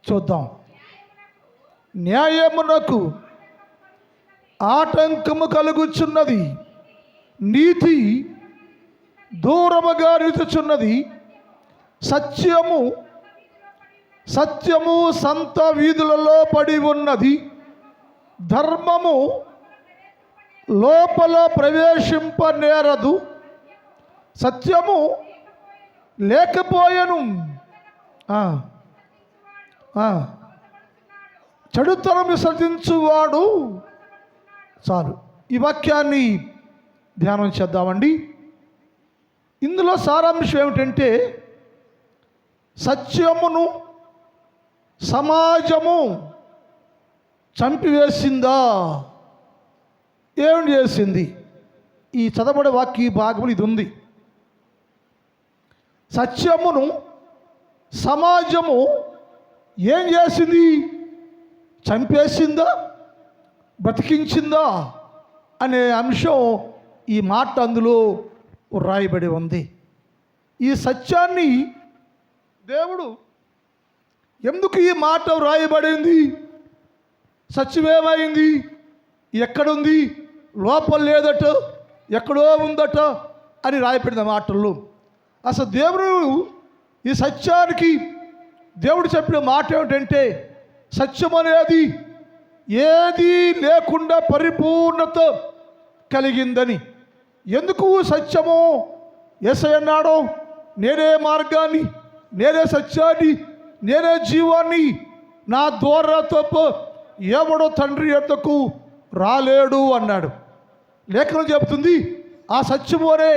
చూద్దాం. న్యాయమునకు ఆటంకము కలుగుచున్నది, నీతి దూరముగా నిలుచుచున్నది. సత్యము సంత వీధులలో పడి ఉన్నది. ధర్మము లోపల ప్రవేశింపనేరదు. సత్యము లేకపోయెను, చెడుతనం విసర్జించువాడు. చాలు, ఈ వాక్యాన్ని ధ్యానం చేద్దామండి. ఇందులో సారాంశం ఏమిటంటే, సత్యమును సమాజము చంపివేసిందా? ఏం చేసింది? ఈ చదవబడే వాక్య భాగం ఇది ఉంది. సత్యమును సమాజము ఏం చేసింది? చంపేసిందా, బ్రతికించిందా అనే అంశం ఈ మాట అందులో రాయబడి ఉంది. ఈ సత్యాన్ని దేవుడు ఎందుకు ఈ మాట రాయబడింది? సత్యమేమైంది? ఎక్కడుంది? లోపల లేదట, ఎక్కడో ఉందట అని రాయబడిన మాటల్లో. అసలు దేవుడు ఈ సత్యానికి దేవుడు చెప్పిన మాట ఏమిటంటే, సత్యం అనేది ఏది లేకుండా పరిపూర్ణత కలిగిందని. ఎందుకు సత్యము? యేసయ్య అన్నాడు, నేనే మార్గాన్ని, నేనే సత్యాన్ని, నేనే జీవాన్ని, నా ద్వారా తప్ప ఎవడో తండ్రి యొద్దకు రాలేడు అన్నాడు. లేఖనం చెబుతుంది, ఆ సత్యము అనే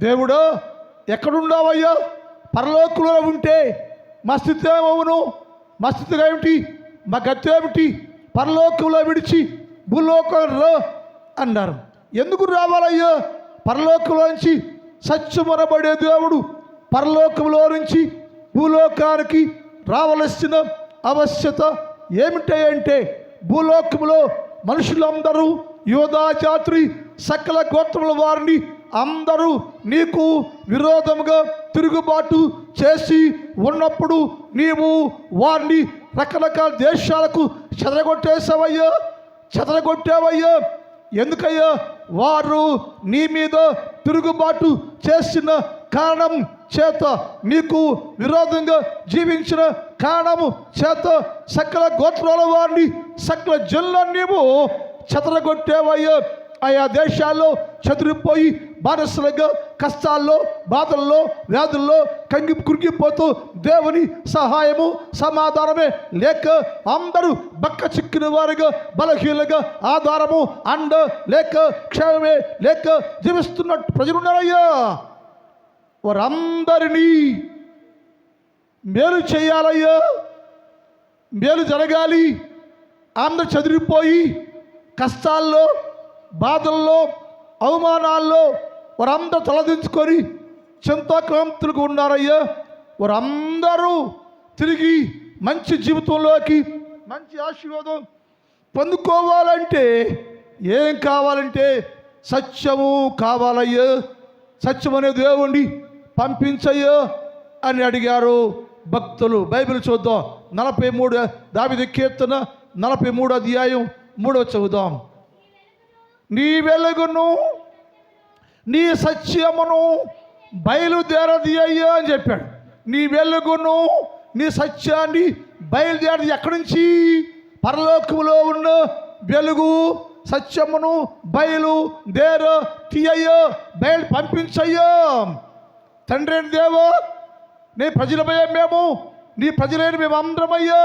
దేవుడు ఎక్కడున్నావయ్యా? పరలోకంలో ఉంటే మా స్థితి ఏమవును? మా స్థితి ఏమిటి? మా గతి ఏమిటి? పరలోకంలో విడిచి భూలోకంలో అన్నారు. ఎందుకు రావాలయ్యా? పరలోకంలోంచి సత్యమనబడే దేవుడు పరలోకంలో నుంచి భూలోకానికి రావలసిన ఆవశ్యత ఏమిటంటే, భూలోకంలో మనుషులందరూ యోధా జాతి సకల గోత్రముల వారిని అందరూ నీకు విరోధముగా తిరుగుబాటు చేసి ఉన్నప్పుడు నీవు వారిని రకరకాల దేశాలకు చెదరగొట్టావయ్యా. ఎందుకయ్యా? వారు నీ మీద తిరుగుబాటు చేసిన కారణం చేత, నీకు విరోధంగా జీవించిన కారణము చేత సకల గోత్రాల వారిని, సకల జనులను నీవు చెదరగొట్టావయ్యా. ఆయా దేశాల్లో చెదిరిపోయి బానిసలుగా కష్టాల్లో, బాధల్లో, వ్యాధుల్లో కురిగిపోతూ దేవుని సహాయము సమాధానమే లేక అందరూ బక్క చిక్కిన వారుగా, బలహీనగా, ఆధారము అండ లేక, క్షేమమే లేక జీవిస్తున్న ప్రజలున్నారయ్యా. వారందరినీ మేలు చేయాలయ్యా, మేలు జరగాలి. అందరూ చెదిరిపోయి కష్టాల్లో, బాధల్లో, అవమానాల్లో వారందరూ తలదించుకొని చింతాక్రాంతులుగా ఉన్నారయ్యా. వారందరూ తిరిగి మంచి జీవితంలోకి, మంచి ఆశీర్వాదం పొందుకోవాలంటే ఏం కావాలంటే సత్యము కావాలయ్యా. సత్యం అనే దేవుణ్ణి పంపించయ్యా అని అడిగారు భక్తులు. బైబిల్ చూద్దాం. 43 దావీదు కీర్తన 43 అధ్యాయం 3 చదువుదాం. నీ వెలుగును, నీ సత్యమును బయలుదేరది అయ్యా అని చెప్పాడు. నీ వెలుగును, నీ సత్యాన్ని బయలుదేరది ఎక్కడి నుంచి? పరలోకములో ఉన్న వెలుగు సత్యమును తీయయ్యా, బయలు పంపించయ్యా. తండ్రి దేవా, నీ ప్రజలమయ్యా, మేము నీ ప్రజలైన మేము అందరమయ్యా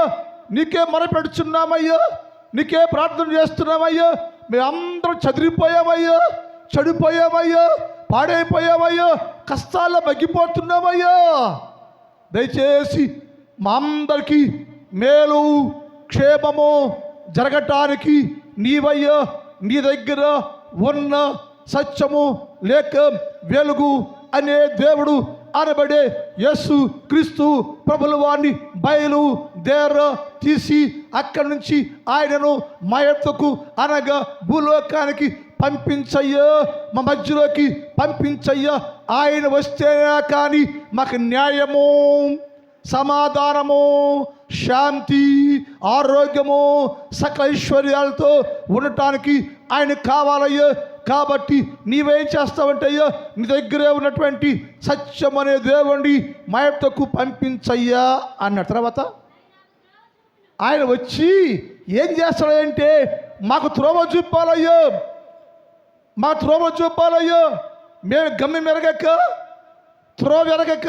నీకే మొరపెడుచున్నామయ్యా, నీకే ప్రార్థన చేస్తున్నామయ్యా. మేమందరం చెదిరిపోయామయ్యా, చెడిపోయామయ్యా, పాడైపోయామయ్యా, కష్టాల్లో మగ్గిపోతున్నామయ్యా. దయచేసి మా అందరికీ మేలు క్షేమము జరగటానికి నీవయ్యా, నీ దగ్గర ఉన్న సత్యము లేక వెలుగు అనే దేవుడు అనబడే యేసు క్రీస్తు ప్రభుల వారిని తీసి అక్కడి నుంచి ఆయనను మా యొద్దకు అనగా భూలోకానికి పంపించయ్యా, మా మధ్యలోకి పంపించయ్యా. ఆయన వస్తేనే కానీ మాకు న్యాయము, సమాధానము, శాంతి, ఆరోగ్యము, సకల ఐశ్వర్యాలతో ఉండటానికి ఆయన కావాలయ్యా. కాబట్టి నీవేం చేస్తావంటే అయ్యా, నీ దగ్గరే ఉన్నటువంటి సత్యం అనే దేవుణ్ణి మా యొద్దకు పంపించయ్యా అన్న తర్వాత ఆయన వచ్చి ఏం చేస్తాడంటే మాకు త్రోవ చూపాలయ్యా, మా త్రోవ చూపాలయ్యా. మేము గమ్యం ఎరగక, త్రోవ ఎరగక,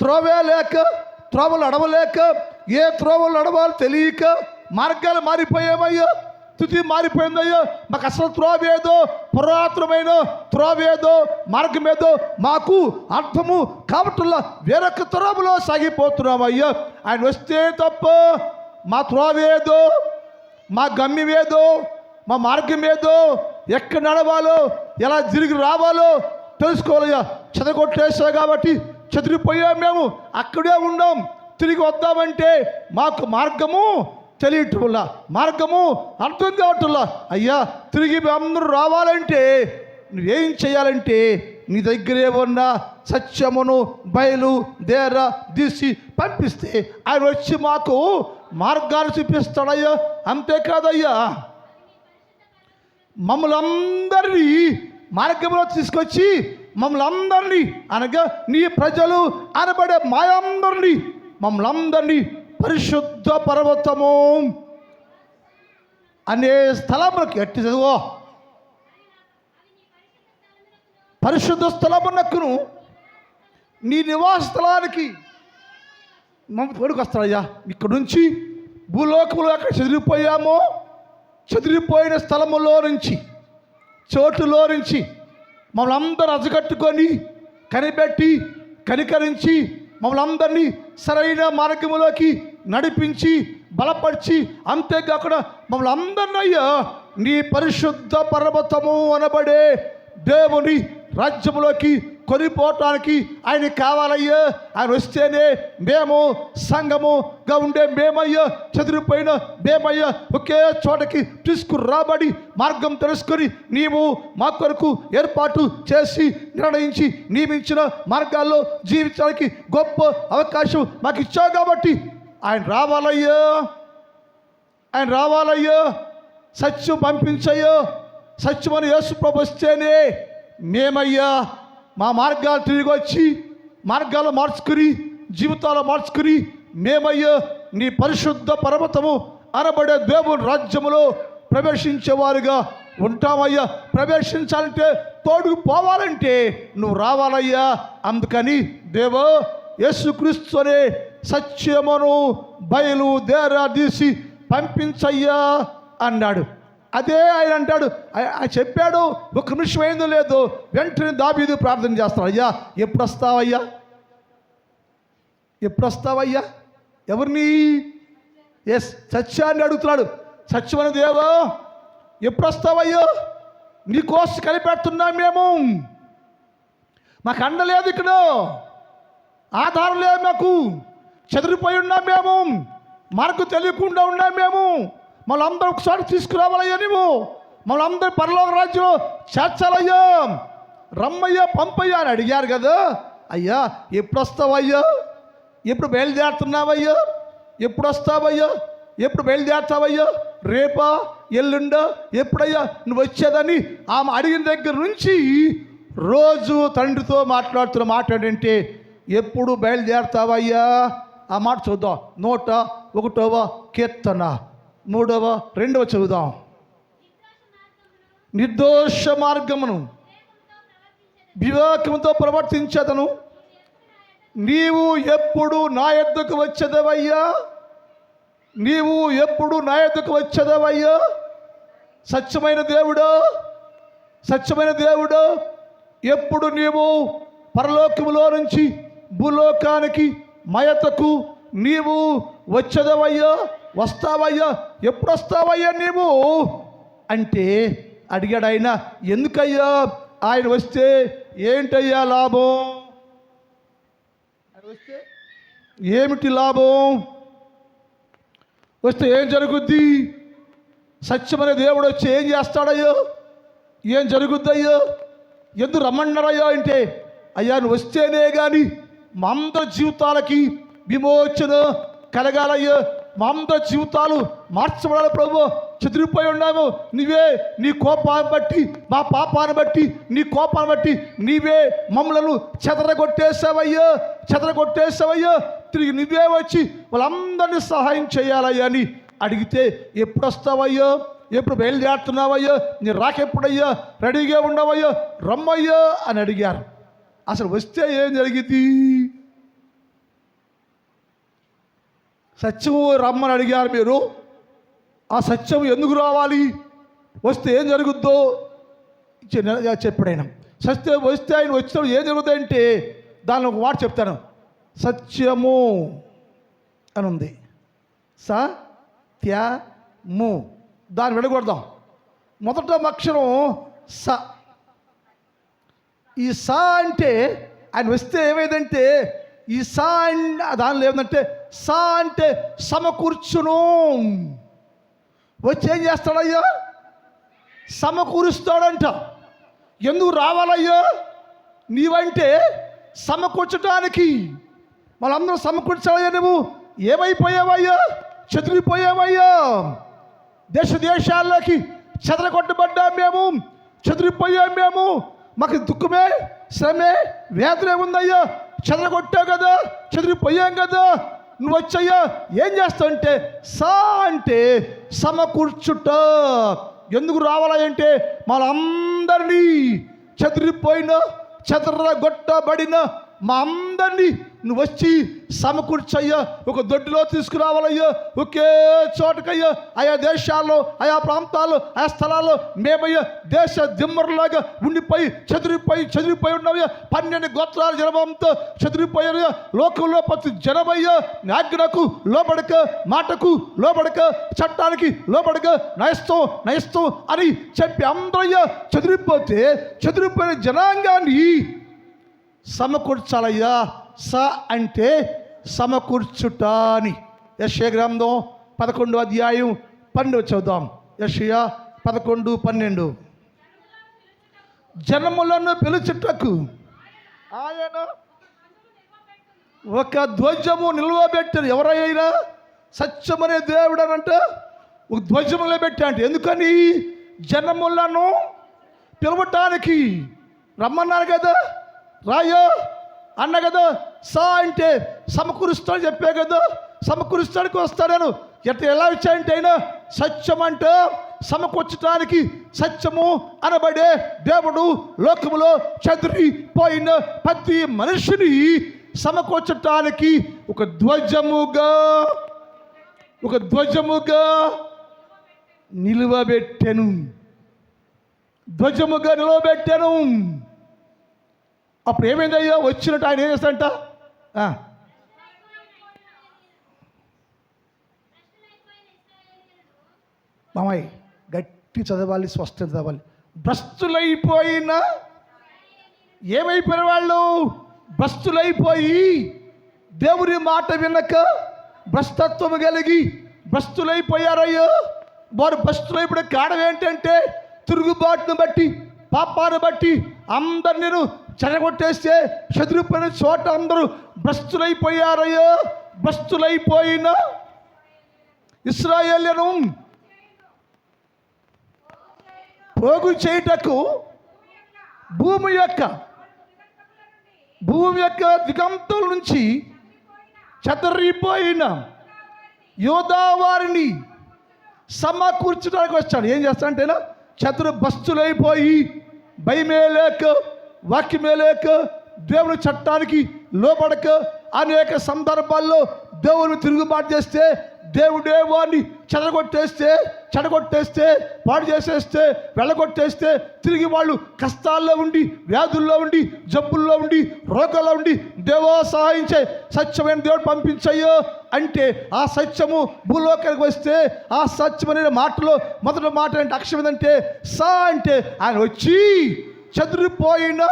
త్రోవే లేక, త్రోవలు నడవలేక, ఏ త్రోవలు నడవాలో తెలియక మార్గాలు మారిపోయామయ్యా, స్థితి మారిపోయిందయ్యా. మాకు అసలు త్రోవేదో, పురాతనమైన త్రోవేదో, మార్గమేదో మాకు అర్థము కాబట్టుల్లా వేరొక త్రోవలో సాగిపోతున్నామయ్యా. ఆయన వస్తే తప్ప మా త్రోవేదో, మా గమ్యమేదో, మా మార్గమేదో, ఎక్కడ నడవాలో, ఎలా తిరిగి రావాలో తెలుసుకోవాలయ్యా. చెదగొట్టేసా కాబట్టి చెదిరిపోయా, మేము అక్కడే ఉన్నాం. తిరిగి వద్దామంటే మాకు మార్గము తెలియటంలా, మార్గము అర్థం కావటంలా. అయ్యా తిరిగి అందరూ రావాలంటే నువ్వేం చేయాలంటే నీ దగ్గరే ఉన్న సత్యమును బయలుదేర తీసి పంపిస్తే ఆయన వచ్చి మాకు మార్గాలు చూపిస్తాడయ్యా. అంతేకాదయ్యా, మమ్మల్ని అందరినీ మార్గంలో తీసుకొచ్చి మమ్మల్ని అందరినీ అనగా నీ ప్రజలు అనబడే మాయందరినీ మమ్మల్ని అందరినీ పరిశుద్ధ పర్వతము అనే స్థలములకు ఎట్టి చదువు పరిశుద్ధ స్థలమునకును నీ నివాస స్థలానికి మమ్మల్ని తోడుకొస్తాడయ్యా. ఇక్కడ నుంచి భూలోకములో అక్కడ చెదిరిపోయామో, చెదిరిపోయిన స్థలములో నుంచి, చోటులో నుంచి మమ్మల్ని అందరూ అజగట్టుకొని కనిపెట్టి కనికరించి మమ్మల్ని అందరినీ సరైన మార్గములోకి నడిపించి బలపరిచి, అంతేకాకుండా మమ్మల్ని అందరినీ అయ్యా నీ పరిశుద్ధ పర్వతము అనబడే దేవుని రాజ్యములోకి కొనిపోవటానికి ఆయన కావాలయ్యా. ఆయన వస్తేనే మేము సంఘముగా ఉండే మేమయ్యా, చెదిరిపోయిన మేమయ్యా ఒకే చోటకి తీసుకురాబడి మార్గం తెలుసుకొని నీవు మా కొరకు ఏర్పాటు చేసి నిర్ణయించి నియమించిన మార్గాల్లో జీవించడానికి గొప్ప అవకాశం మాకు ఇచ్చావు. కాబట్టి ఆయన రావాలయ్యా, ఆయన రావాలయ్యా. సత్యం పంపించయ్యా. సత్యమని యేసు ప్రభు వస్తేనే మేమయ్యా మా మార్గాలు తిరిగి వచ్చి మార్గాలు మార్చుకుని జీవితాలు మార్చుకుని మేమయ్యా నీ పరిశుద్ధ పర్వతము అనబడే దేవుని రాజ్యములో ప్రవేశించేవారుగా ఉంటామయ్యా. ప్రవేశించాలంటే తోడుకు పోవాలంటే నువ్వు రావాలయ్యా. అందుకని దేవా యేసుక్రీస్తు అనే సత్యమును బయలుదేరదీసి పంపించయ్యా అన్నాడు. అదే ఆయన అంటాడు, చెప్పాడు. ఒక నిమిషం అయిందో లేదో వెంటనే దావీదు ప్రార్థన చేస్తాడు, అయ్యా ఎప్పుడు వస్తావయ్యా, ఎప్పుడు వస్తావయ్యా? ఎవరిని? సత్యాన్ని అడుగుతున్నాడు. సత్యమైన దేవా ఎప్పుడు వస్తావయ్యా? నీకోసం కనిపెడుతున్నాం మేము, మాకు అండ లేదు, ఇక్కడ ఆధారం లేదు, మాకు చెదిరిపోయి ఉన్నాం మేము, మార్కు తెలియకుండా ఉన్నాం మేము. మళ్ళీ అందరూ ఒకసారి తీసుకురావాలయ్యా, నువ్వు మళ్ళీ అందరూ పరలోక రాజ్యంలో చేర్చాలయ్యా, రమ్మయ్యా, పంపయ్యా అని అడిగారు కదా. అయ్యా ఎప్పుడు వస్తావయ్యా? ఎప్పుడు బయలుదేరుతున్నావయ్యా? ఎప్పుడు వస్తావయ్యా? ఎప్పుడు బయలుదేరుతావయ్యా? రేపా, ఎల్లుండా, ఎప్పుడయ్యా నువ్వు వచ్చేదని ఆమె అడిగిన దగ్గర నుంచి రోజు తండ్రితో మాట్లాడుతున్న మాట ఏంటంటే ఎప్పుడు బయలుదేరుతావయ్యా? ఆ మాట చూద్దాం. 101వ కీర్తన 3వ 2వ చదువుదాం. నిర్దోష మార్గమును వివేకముతో ప్రవర్తించేదను, నీవు ఎప్పుడు నా యొద్దకు వచ్చేదవయ్యా? నీవు ఎప్పుడు నా యొద్దకు వచ్చేదవయ్యా? సత్యమైన దేవుడా, సత్యమైన దేవుడా, ఎప్పుడు నీవు పరలోకములో నుంచి భూలోకానికి మయతకు నీవు వచ్చేదవయ్యా? వస్తావయ్యా? ఎప్పుడు వస్తావయ్యా నీవు అంటే అడిగాడు ఆయన. ఎందుకయ్యా? ఆయన వస్తే ఏంటయ్యా లాభం? ఆయన వస్తే ఏమిటి లాభం? వస్తే ఏం జరుగుద్ది? సత్యమైన దేవుడు వచ్చి ఏం చేస్తాడయ్యా? ఏం జరుగుద్దయ్యా? ఎందుకు రమ్మన్నారయ్యా అంటే, అయ్యా నువ్వు వస్తేనే కానీ మా అందరి జీవితాలకి విమోచన కలగాలయ్యో. మా అందరి జీవితాలు మార్చబడాలి ప్రభు. చెదిరిపోయి ఉన్నాము, నీవే నీ కోపాన్ని బట్టి, మా పాపాన్ని బట్టి, నీ కోపాన్ని బట్టి నీవే మమ్మలను చెదరగొట్టేసావయ్యో. తిరిగి నువ్వే వచ్చి వాళ్ళందరినీ సహాయం చేయాలయ్యా అని అడిగితే, ఎప్పుడు వస్తావయ్యో, ఎప్పుడు బయలుదేరుతున్నావయ్యో, నీ రాకెప్పుడయ్యో, రెడీగా ఉండవయ్యో, రమ్మయ్యో అని అడిగారు. అసలు వస్తే ఏం జరిగింది? సత్యము రమ్మని అడిగారు మీరు. ఆ సత్యం ఎందుకు రావాలి, వస్తే ఏం జరుగుద్దో చెప్పాడు ఆయన. సత్యం వస్తే ఆయన వచ్చినప్పుడు ఏం జరుగుతాయంటే దాని ఒక మాట చెప్తాను. సత్యము అని ఉంది, సత్యము. దాన్ని విడగొడదాం. మొదట అక్షరం స. ఈ స అంటే ఆయన వస్తే ఏమైందంటే, ఈ స దానిలో ఏమంటే, స అంటే సమకూర్చును. వచ్చి ఏం చేస్తాడయ్యా? సమకూరుస్తాడంట. ఎందుకు రావాలయ్యా? నీవంటే సమకూర్చడానికి. వాళ్ళందరూ సమకూర్చావయ్యా. నువ్వు ఏమైపోయావయ్యా? చెదిరిపోయావయ్యా. దేశాల్లోకి చెదరగొట్టబడ్డా మేము, చెదిరిపోయాం మేము. మాకు దుఃఖమే, శ్రమే, వేదనే ఉందయ్యా. చెదరగొట్టావు కదా, చెదిరిపోయాం కదా. నువ్వు వచ్చయ్యా ఏం చేస్తావంటే, సా అంటే సమకూర్చుట. ఎందుకు రావాలంటే, మనందరినీ చెదిరిపోయిన, చెదరగొట్టబడిన మా అందరినీ నువ్వు వచ్చి సమకూర్చయ్యా. ఒక దొడ్డిలో తీసుకురావాలయ్యా. ఒకే చోటకయ్యా, ఆయా దేశాల్లో, ఆయా ప్రాంతాల్లో, ఆయా స్థలాల్లో మేమయ్యా దేశ దిమ్మరులాగా ఉండిపోయి చెదిరిపోయి ఉన్నావయ్యా. 12 గోత్రాల జనమంతో చెదిరిపోయారయ్యా. లోకంలో ప్రతి జనమయ్యా ఆజ్ఞకు లోబడక, మాటకు లోబడక, చట్టానికి లోబడక, నయిస్తాం అని చెప్పి అందరయ్యా చెదిరిపోయిన జనాంగాన్ని సమకూర్చాలయ్యా. స అంటే సమకూర్చుట అని. యెషయా గ్రంథం 11వ అధ్యాయం 12 చదువుదాం. యెషయా 11:12. జనములను పిలుచుటకు ఆయన ఒక ధ్వజము నిల్వబెట్టారు. ఎవరైనా సత్యమనే దేవుడు అనంట ఒక ధ్వజము నిలబెట్టాడు. ఎందుకని? జనములను పిలవటానికి. రమ్మన్నారు కదా, రాయో అన్న కదా. సా అంటే సమకూరుస్తాడు చెప్పే కదా, సమకూరుస్తానికి వస్తాడను. ఎలా వచ్చాయంటే అయినా సత్యం అంటే సమకూర్చడానికి. సత్యము అనబడే దేవుడు లోకములో చెదిరిపోయిన ప్రతి మనిషిని సమకూర్చటానికి ఒక ధ్వజముగా నిలువబెట్టెను. అప్పుడు ఏమైందయ్యా? వచ్చినట్టు ఆయన ఏం చేస్తాడంట? మామయ్య గట్టి చదవాలి, స్పష్టం చదవాలి. భ్రష్టులైపోయిన, ఏమైపోయిన వాళ్ళు? భ్రష్టులైపోయి దేవుని మాట వినక భ్రష్టత్వం కలిగి భ్రష్టులైపోయారయ్యో. వారు భ్రష్టులైపోయిన కారణం ఏంటంటే, తిరుగుబాటును బట్టి, పాపాన్ని బట్టి అందరినీ చెడగొట్టేస్తే చెదిరిపోయిన చోట అందరూ భ్రష్టులైపోయారయ్యో. భ్రష్టులైపోయిన ఇశ్రాయేలును పోగు చేయుటకు భూమి యొక్క దిగంతుల నుంచి చెదరిపోయిన యోధా వారిని సమకూర్చడానికి వచ్చాడు. ఏం చేస్తాడంటేనా, భ్రష్టులైపోయి భయమే లేక, వాక్యమే లేక, దేవుని చట్టానికి లోబడక అనేక సందర్భాల్లో దేవుని తిరుగుబాటు చేస్తే, దేవుడే వారిని చెడగొట్టేస్తే పాడు చేసేస్తే, వెళ్ళగొట్టేస్తే, తిరిగి వాళ్ళు కష్టాల్లో ఉండి, వ్యాధుల్లో ఉండి, జబ్బుల్లో ఉండి, రోగాల్లో ఉండి, దేవా సహాయించే సత్యమైన దేవుడు పంపించయ్యో అంటే, ఆ సత్యము భూలోకానికి వస్తే, ఆ సత్యం అనే మాటలో మొదటి మాట అంటే అక్షరం ఏంటంటే సా అంటే ఆయన వచ్చి చెదిరిపోయిన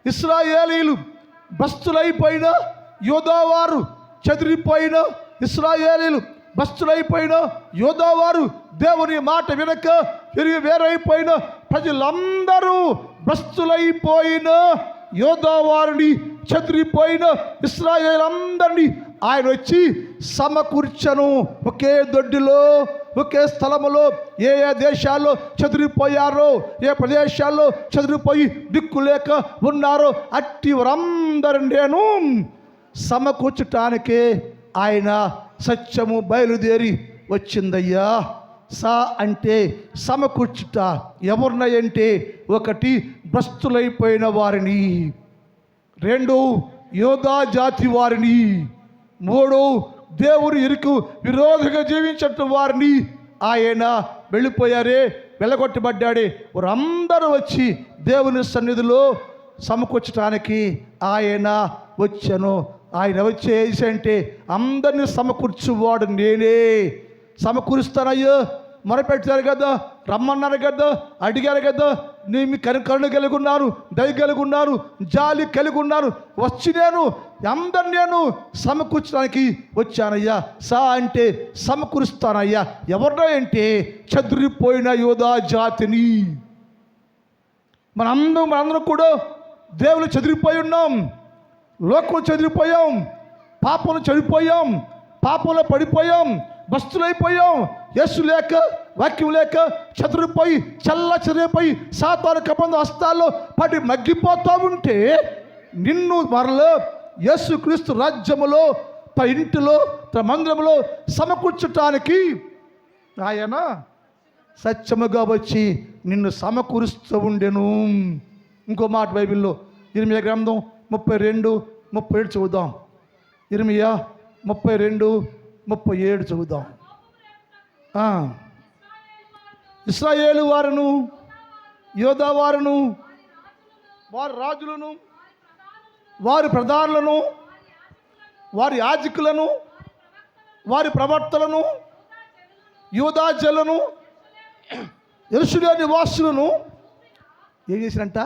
ఇశ్రాయేలీలు, భ్రష్టులైపోయిన యోధావారు, చెదిరిపోయిన ఇశ్రాయేలీలు, భ్రష్టులైపోయిన యోధావారు, దేవుని మాట వినక తిరిగి వేరైపోయిన ప్రజలందరూ భ్రష్టులైపోయిన యోధా వారిని, చెదిరిపోయిన ఇశ్రాయేలందరినీ ఆయన వచ్చి సమకూర్చను. ఒకే దొడ్డిలో, ఒకే స్థలములో ఏ ఏ దేశాల్లో చెదిరిపోయారో, ఏ ప్రదేశాల్లో చెదిరిపోయి దిక్కు లేక ఉన్నారో అట్టి వారందరిని నేను సమకూర్చటానికే ఆయన సత్యము బయలుదేరి వచ్చిందయ్యా. సా అంటే సమకూర్చుట. ఎవరినంటే, ఒకటి భ్రష్టులైపోయిన వారిని, రెండు యోధా జాతి వారిని, మూడు దేవుని ఇరుకు విరోధంగా జీవించట వారిని ఆయన వెళ్ళిపోయారే, వెళ్ళగొట్టబడ్డాడే వారందరూ వచ్చి దేవుని సన్నిధిలో సమకూర్చడానికి ఆయన వచ్చాను. ఆయన వచ్చేసి అంటే అందరినీ సమకూర్చువాడు నేనే. సమకూరుస్తానయ్యో, మొరపెట్టారు కదా, రమ్మన్నారు కదా, అడిగారు కదా, నేను కరుణ కలిగి ఉన్నాను, దయ కలిగి ఉన్నాను, జాలి కలిగి ఉన్నాను, వచ్చి నేను అందరిని నేను సమకూర్చడానికి వచ్చానయ్యా. సా అంటే సమకూరుస్తానయ్యా. ఎవరినో అంటే చెదిరిపోయిన యోధా జాతిని. మనందరం కూడా దేవులు చెదిరిపోయి ఉన్నాం, లోకం చెదిరిపోయాం, పాపంలో చెడిపోయాం, పాపంలో పడిపోయాం, భ్రష్టులైపోయాం. యేసు లేక, వాక్యం లేక చెదిరిపోయి చెదిరిపోయి సాతాను కబంధ హస్తాల్లో పడి మగ్గిపోతూ ఉంటే నిన్ను మరలో యేసుక్రీస్తు రాజ్యములో, తన ఇంటిలో, తన మందిరంలో సమకూర్చటానికి ఆయన సత్యముగా వచ్చి నిన్ను సమకూరుస్తూ ఉండెను. ఇంకో మాట బైబిల్లో ఇర్మియా గ్రంథం 32:37 చదువుదాం. ఇర్మియా 32:37 చదువుదాం. ఇశ్రాయేలు వారును, యోధా వారును, వారి రాజులను, వారి ప్రధానులను, వారి యాజకులను, వారి ప్రవక్తలను, యూదా జనులను, యెరూషలేము నివాసులను ఏం చేసినంట?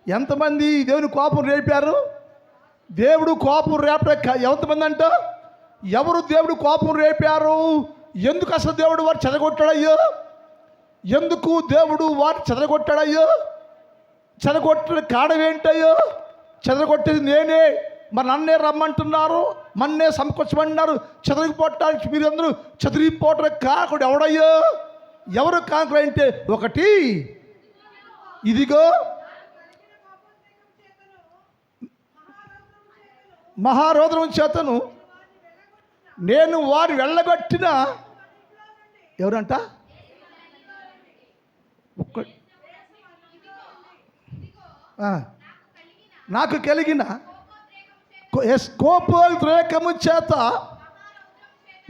ఎంతమంది దేవుని కోపం రేపారు? దేవుడు కోపం రేపే ఎంతమంది అంట? ఎవరు దేవుడు కోపం రేపారు? ఎందుకు అసలు దేవుడు వారు చెదగొట్టాడయ్యో? ఎందుకు దేవుడు వారు చెదగొట్టాడయ్యో? చెదగొట్టిన కారణం ఏంటయ్యో? చెదగొట్టేది నేనే. మరి నన్నే రమ్మంటున్నారు, మన్నే సమకూర్చమన్నారు. చెదరిగిపోవటానికి మీరందరూ చెదిరిపోవటానికి కాకుడు ఎవడయ్యో? ఎవరు కాకుడు అంటే, ఒకటి ఇదిగో మహారోదనం చేతను నేను వారు వెళ్ళగొట్టిన ఎవరంట? నాకు కలిగిన కోపోద్రేకము చేత,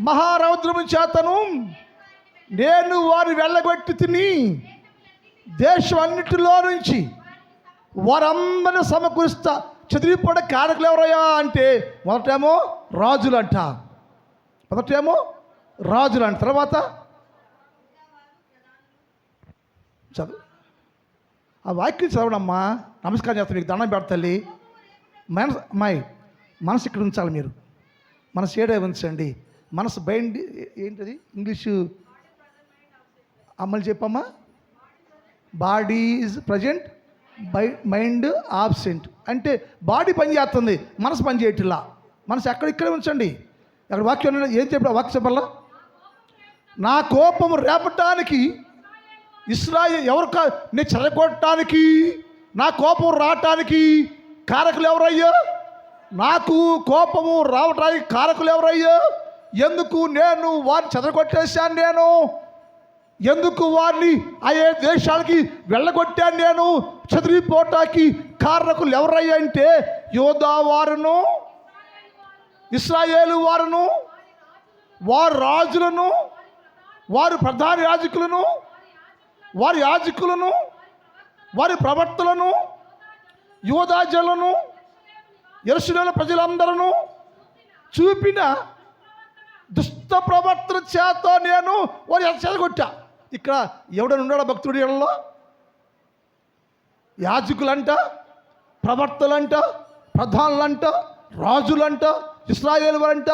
మహారౌద్రము చేతను నేను వారు వెళ్ళగొట్టి తిని దేశం అన్నిటిలో నుంచి వారందరిని సమకూరుస్తా. చెదిరిపోవడం కారకులు ఎవరయ్యా అంటే, మొదటేమో రాజులంట, తర్వాత చదువు ఆ వాక్యం చదవడమ్మా. నమస్కారం చేస్తాను, మీకు దండం పెడతల్లి. మనసు ఇక్కడ ఉంచాలి. మీరు మనసు ఏడే ఉంచండి. మనసు బైండ్ ఏంటది ఇంగ్లీషు అమ్మలు చెప్పమ్మా. Body is present, mind absent. అంటే బాడీ పని చేస్తుంది, మనసు పని చేయట్లా. మనసు ఇక్కడే ఉంచండి. అక్కడ వాక్యం ఏం చెప్పా? వాక్యం చెప్పాలా? నా కోపము రేపటానికి ఇశ్రాయేలు ఎవరు నేను చెరగొట్టడానికి, నా కోపం రావటానికి కారకులు ఎవరయ్యో? నాకు కోపము రావటానికి కారకులు ఎవరయ్యో? ఎందుకు నేను వారిని చెదరగొట్టేశాను? నేను ఎందుకు వారిని ఆయా దేశాలకి వెళ్ళగొట్టాను? నేను చెదిరిపోవటానికి కారకులు ఎవరయ్యా అంటే, యోధా వారును, ఇశ్రాయేలు వారును, వారి రాజులను, వారి ప్రధాన యాజకులను, వారి యాజకులను, వారి ప్రవక్తలను, యూదా జనులను, యెరూషలేము ప్రజలందరూ చూపిన దుష్ట ప్రవర్తన చేత నేను వారి చెదగొట్టా. ఇక్కడ ఎవడని ఉన్నాడా భక్తుడి ఇళ్ళలో? యాజకులంట, ప్రవక్తలంట, ప్రధానులంట, రాజులంట, ఇశ్రాయేలు వారంట.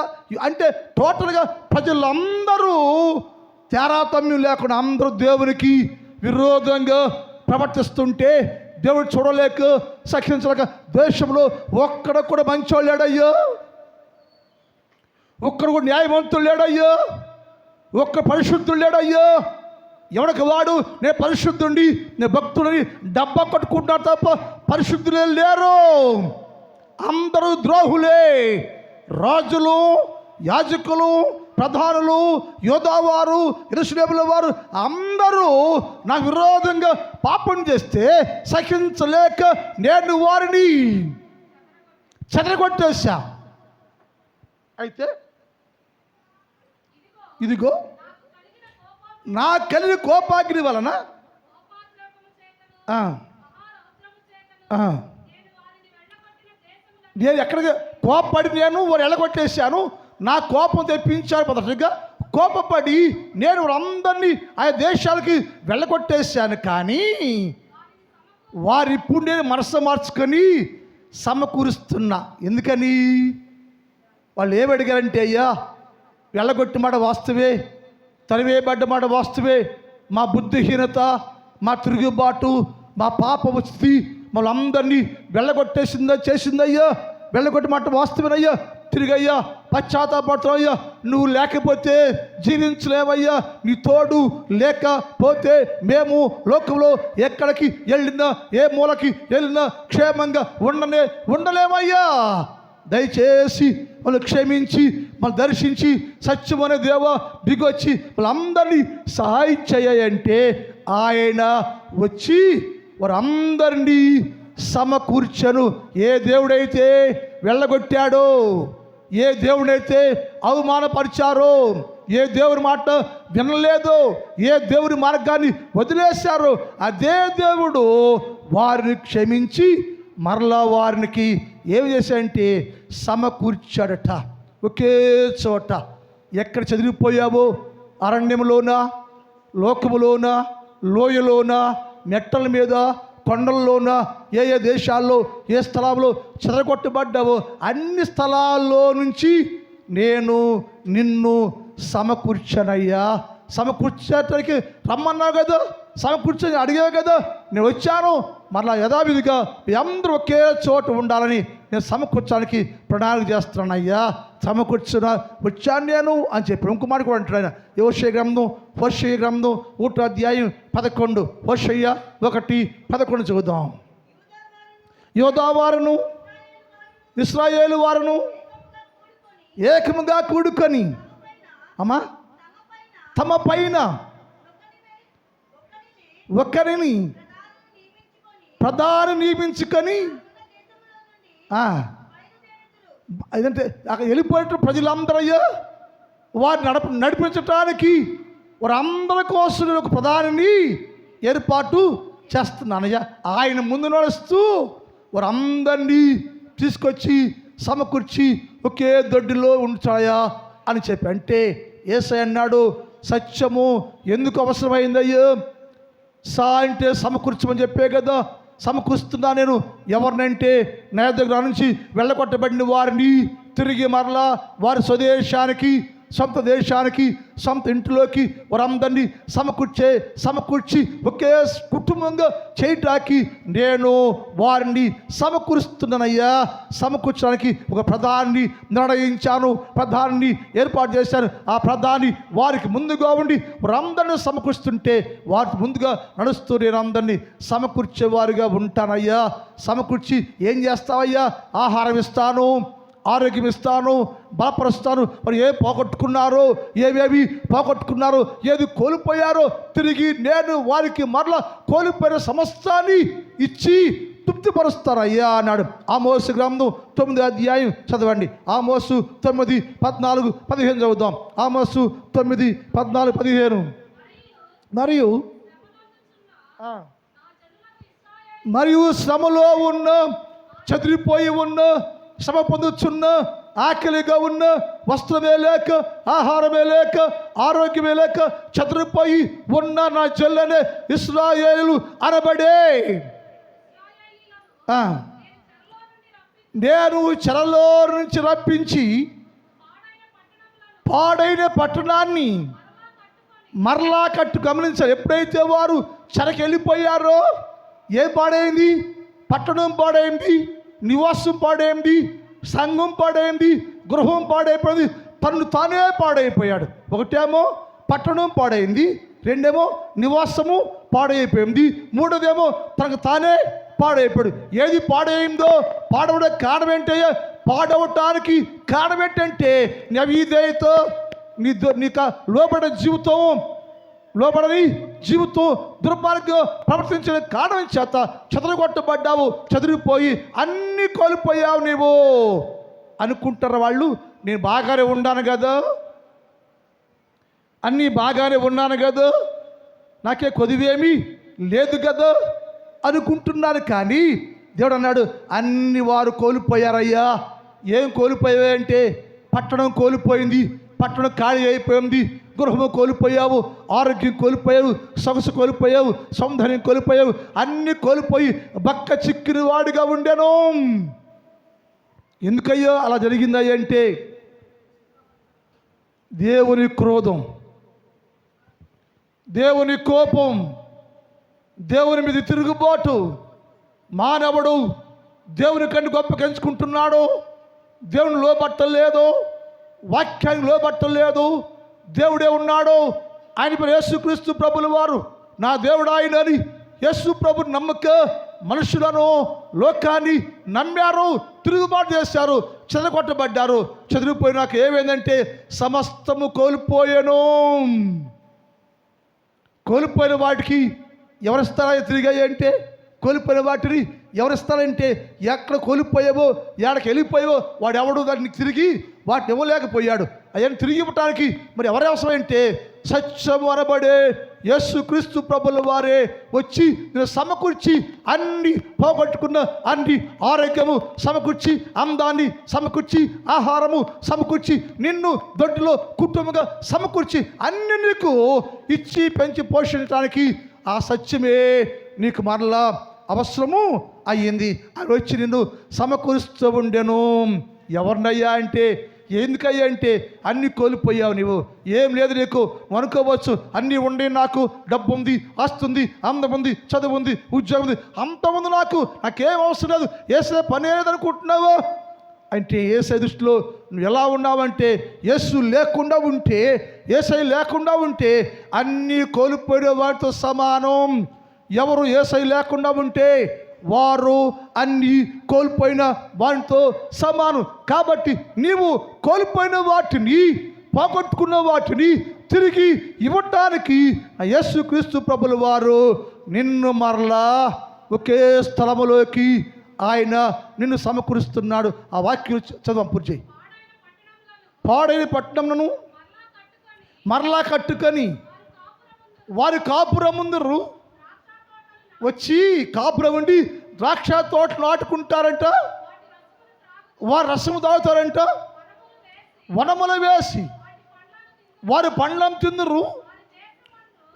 అంటే టోటల్గా ప్రజలందరూ తారతమ్యం లేకుండా అందరూ దేవునికి విరోధంగా ప్రవర్తిస్తుంటే దేవుడు చూడలేక సహించలేక దేశంలో ఒక్కడ కూడా మంచోళ్ళు లేడయ్యో, ఒక్కడు కూడా న్యాయవంతుడు లేడయ్యో, ఒక్క పరిశుద్ధుడు లేడయ్యో. ఎవరికి వాడు నేను పరిశుద్ధుండి నేను భక్తుడిని డబ్బా కట్టుకుంటున్నాను తప్ప పరిశుద్ధులే లేరు. అందరూ ద్రోహులే. రాజులు, యాజకులు, ప్రధానులు, యోధావారు, యెరూషలేముల వారు అందరూ నా విరోధంగా పాపం చేస్తే సహించలేక నేను వారిని చెదరగొట్టేశా. అయితే ఇదిగో నా కలిగిన కోపాగ్ని వలన నేను ఎక్కడికి కోపపడి నేను వారు ఎలగొట్టేశాను, నా కోపం తెప్పించాను. మొదటిగా కోపపడి నేను అందరినీ ఆ దేశాలకి వెళ్ళగొట్టేశాను. కానీ వారు ఇప్పుడు నేను మనసు మార్చుకొని సమకూరుస్తున్నా. ఎందుకని? వాళ్ళు ఏమి అడిగారంటే, అయ్యా వెళ్ళగొట్టి మాట వాస్తవే, తరివేయబడ్డ మాట వాస్తవే, మా బుద్ధిహీనత, మా తిరుగుబాటు, మా పాప స్థితి మళ్ళందరినీ వెళ్ళగొట్టేసిందా చేసిందయ్యా. వెళ్ళగొట్టి మాట వాస్తవేనయ్యా. తిరిగయ్యా పశ్చాత్తాపడుతున్నాయ్యా. నువ్వు లేకపోతే జీవించలేవయ్యా. నీ తోడు లేకపోతే మేము లోకంలో ఎక్కడికి వెళ్ళినా, ఏ మూలకి వెళ్ళినా క్షేమంగా ఉండలేమయ్యా. దయచేసి వాళ్ళు క్షమించి మనం దర్శించి సత్యమనే దేవ దిగొచ్చి వాళ్ళందరినీ సహాయం చేయంటే ఆయన వచ్చి వారందరినీ సమకూర్చను. ఏ దేవుడైతే వెళ్ళగొట్టాడో, ఏ దేవుడైతే అవమానపరిచారో, ఏ దేవుని మాట వినలేదో, ఏ దేవుని మార్గాన్ని వదిలేశారో అదే దేవుడు వారిని క్షమించి మరలా వారికి ఏమి చేశాడంటే సమకూర్చాడట. ఒకే చోట. ఎక్కడ చెదిరిపోయావో, అరణ్యంలోనా, లోకములోనా, లోయలోనా, మెట్టల మీద, కొండల్లోన, ఏ ఏ దేశాల్లో, ఏ స్థలాల్లో చెదరగొట్టబడ్డావో అన్ని స్థలాల్లో నుంచి నేను నిన్ను సమకూర్చానయ్యా. సమకూర్చడానికి రమ్మన్నావు కదా, సమకూర్చని అడిగావు కదా, నేను వచ్చాను. మరలా యథావిధిగా మీ అందరూ ఒకే చోట ఉండాలని నేను సమకూర్చడానికి ప్రణాళిక చేస్తున్నానయ్యా. వచ్చాను నేను అని చెప్పి ఇంకో మాట కూడా అంటాడు ఆయన. హోషేయ గ్రంథం 1 అధ్యాయం 11, హోషేయ 1:11 చూద్దాం. యోధా వారును ఇశ్రాయేలు వారును ఏకముగా కూడుకొని అమ్మా తమ పైన ఒకరిని ప్రధాని నియమించుకొని అదంటే అక్కడ వెళ్ళిపోయిన ప్రజలందరయ్యా వారిని నడిపించటానికి వారందరి కోసం ఒక ప్రధానిని ఏర్పాటు చేస్తున్నానయ్యా. ఆయన ముందు నడుస్తూ వారందరినీ తీసుకొచ్చి సమకూర్చి ఒకే దొడ్డిలో ఉంచాయా అని చెప్పి. అంటే యేసయ్య అన్నాడు, సత్యము ఎందుకు అవసరమైందయ్యో? అంటే సమకూర్చమని చెప్పే కదా సమకూరుస్తున్నా నేను. ఎవరినంటే నా దగ్గర నుంచి వెళ్ళగొట్టబడిన వారిని తిరిగి మరలా వారి స్వదేశానికి, సొంత దేశానికి, సొంత ఇంటిలోకి వారందరినీ సమకూర్చి ఒకే కుటుంబంగా చేయటానికి నేను వారిని సమకూరుస్తున్నానయ్యా. సమకూర్చడానికి ఒక ప్రధాని నిర్ణయించాను, ప్రధాని ఏర్పాటు చేశాను. ఆ ప్రధాని వారికి ముందుగా ఉండి వారందరినీ సమకూరుస్తుంటే వారికి ముందుగా నడుస్తూ నేను అందరినీ సమకూర్చేవారుగా ఉంటానయ్యా. సమకూర్చి ఏం చేస్తావయ్యా? ఆహారం ఇస్తాను, ఆరోగ్యం ఇస్తాను, బలపరుస్తాను. మరి ఏం పోగొట్టుకున్నారో, ఏవేవి పోగొట్టుకున్నారో, ఏది కోల్పోయారో తిరిగి నేను వారికి మరలా కోల్పోయిన సమస్తాన్ని ఇచ్చి తృప్తిపరుస్తానయ్యా అన్నాడు. ఆమోసు గ్రంథం 9 అధ్యాయం చదవండి. ఆమోసు 9, 14, 15 చదువుదాం. ఆమోసు 9, 14, 15. మరియు శ్రమలో ఉన్న, చెదిరిపోయి ఉన్న, శ్రమ పొందుచున్న, ఆకలిగా ఉన్న, వస్త్రమే లేక, ఆహారమే లేక, ఆరోగ్యమే లేక చెదిరిపోయి ఉన్న నా చెల్లెనే ఇశ్రాయేలు అనబడే నేను చెరలో నుంచి రప్పించి పాడైన పట్టణాన్ని మరలా కట్టు. గమనించారు, ఎప్పుడైతే వారు చెరకి వెళ్ళిపోయారో ఏం పాడైంది? పట్టణం పాడైంది, నివాసం పాడైంది, సంఘం పాడైంది, గృహం పాడైపోయింది, తను తానే పాడైపోయాడు. ఒకటేమో పట్టణం పాడైంది, రెండేమో నివాసము పాడైపోయింది, మూడోదేమో తనకు తానే పాడైపోయాడు. ఏది పాడైందో పాడవడానికి కారణం ఏంటయ్యా? పాడవటానికి కారణం ఏంటంటే నీ అవిధేయతో నీకు లోబడే జీవితం, లోబడని జీవితం, దుర్మార్గంగా ప్రవర్తించిన కారణం చేత చెదరగొట్టబడ్డావు, చెదిరిపోయి అన్నీ కోల్పోయావు. నీవు అనుకుంటారు వాళ్ళు, నేను బాగానే ఉన్నాను కదా, అన్నీ బాగానే ఉన్నాను కదా, నాకే కొదివేమీ లేదు కదా అనుకుంటున్నారు. కానీ దేవుడు అన్నాడు, అన్ని వారు కోల్పోయారయ్యా. ఏం కోల్పోయావంటే పట్టణం కోల్పోయింది, పట్టణం ఖాళీ అయిపోయింది, గృహము కోల్పోయావు, ఆరోగ్యం కోల్పోయావు, సొగసు కోల్పోయావు, సౌందర్యం కోల్పోయావు, అన్నీ కోల్పోయి బక్క చిక్కిన వాడిగా ఉండేను. ఎందుకయ్యో అలా జరిగిందయ్యా అంటే దేవుని క్రోధం, దేవుని కోపం, దేవుని మీద తిరుగుబాటు. మానవుడు దేవుని కన్ను గొప్పకెంచుకుంటున్నాడు, దేవుని లోబట్టలేదు, వాక్యానికి లోబట్టలేదు. దేవుడే ఉన్నాడు, ఆయన పేరు యేసుక్రీస్తు ప్రభుల వారు, నా దేవుడు ఆయనని యేసు ప్రభు నమ్మక మనుషులను, లోకాన్ని నమ్మారు, తిరుగుబాటు చేశారు, చెదరగొట్టబడ్డారు. చెదిరిపోయినాక ఏమైందంటే సమస్తము కోల్పోయాను. కోల్పోయిన వాటికి ఎవరిస్తారా తిరిగాయి అంటే, కోల్పోయిన వాటిని ఎవరిస్తారంటే ఎక్కడ కోల్పోయావో, ఎక్కడికి వెళ్ళిపోయావో వాడు ఎవడు దాన్ని తిరిగి వాటిని ఇవ్వలేకపోయాడు. అవన్నీ తిరిగి ఇవ్వటానికి మరి ఎవరి అవసరం అంటే సత్యము అనబడే యేసుక్రీస్తు ప్రభుల వారే వచ్చి నేను సమకూర్చి అన్ని పోగొట్టుకున్న అన్ని ఆరోగ్యము సమకూర్చి, అందాన్ని సమకూర్చి, ఆహారము సమకూర్చి, నిన్ను దొడ్డిలో కుటుంబంగా సమకూర్చి అన్ని నీకు ఇచ్చి పెంచి పోషించడానికి ఆ సత్యమే నీకు మరలా అవసరము అయ్యింది. అది వచ్చి నిన్ను సమకూరుస్తూ ఉండెను. ఎవరినయ్యా అంటే, ఎందుకయ్యా అంటే అన్నీ కోల్పోయావు. నీవు ఏం లేదు నీకు అనుకోవచ్చు, అన్నీ ఉండి నాకు డబ్బు ఉంది, ఆస్తి ఉంది, అందం ఉంది, చదువు ఉంది, ఉద్యోగం ఉంది, అంత ఉంది, నాకేం అవసరం లేదు, ఏసే పని లేదనుకుంటున్నావు అంటే ఏసై దృష్టిలో నువ్వు ఎలా ఉన్నావంటే యేసు లేకుండా ఉంటే, ఏసై లేకుండా ఉంటే అన్నీ కోల్పోయిన వాటితో సమానం. ఎవరు ఏసై లేకుండా ఉంటే వారు అన్నీ కోల్పోయిన వాటితో సమానం. కాబట్టి నీవు కోల్పోయిన వాటిని, పోగొట్టుకున్న వాటిని తిరిగి ఇవ్వటానికి యేసుక్రీస్తు ప్రభుల వారు నిన్ను మరలా ఒకే స్థలములోకి ఆయన నిన్ను సమకూరుస్తున్నాడు. ఆ వాక్యం చదువు పూర్తి చేయి. పాడైన పట్టణములను మరలా కట్టుకొని వారి కాపురం ముందరు వచ్చి కాపురం ఉండి ద్రాక్ష తోటలు నాటుకుంటారంట, వారు రసము తాగుతారంట, వనములు వేసి వారి పండ్లను తిందురు,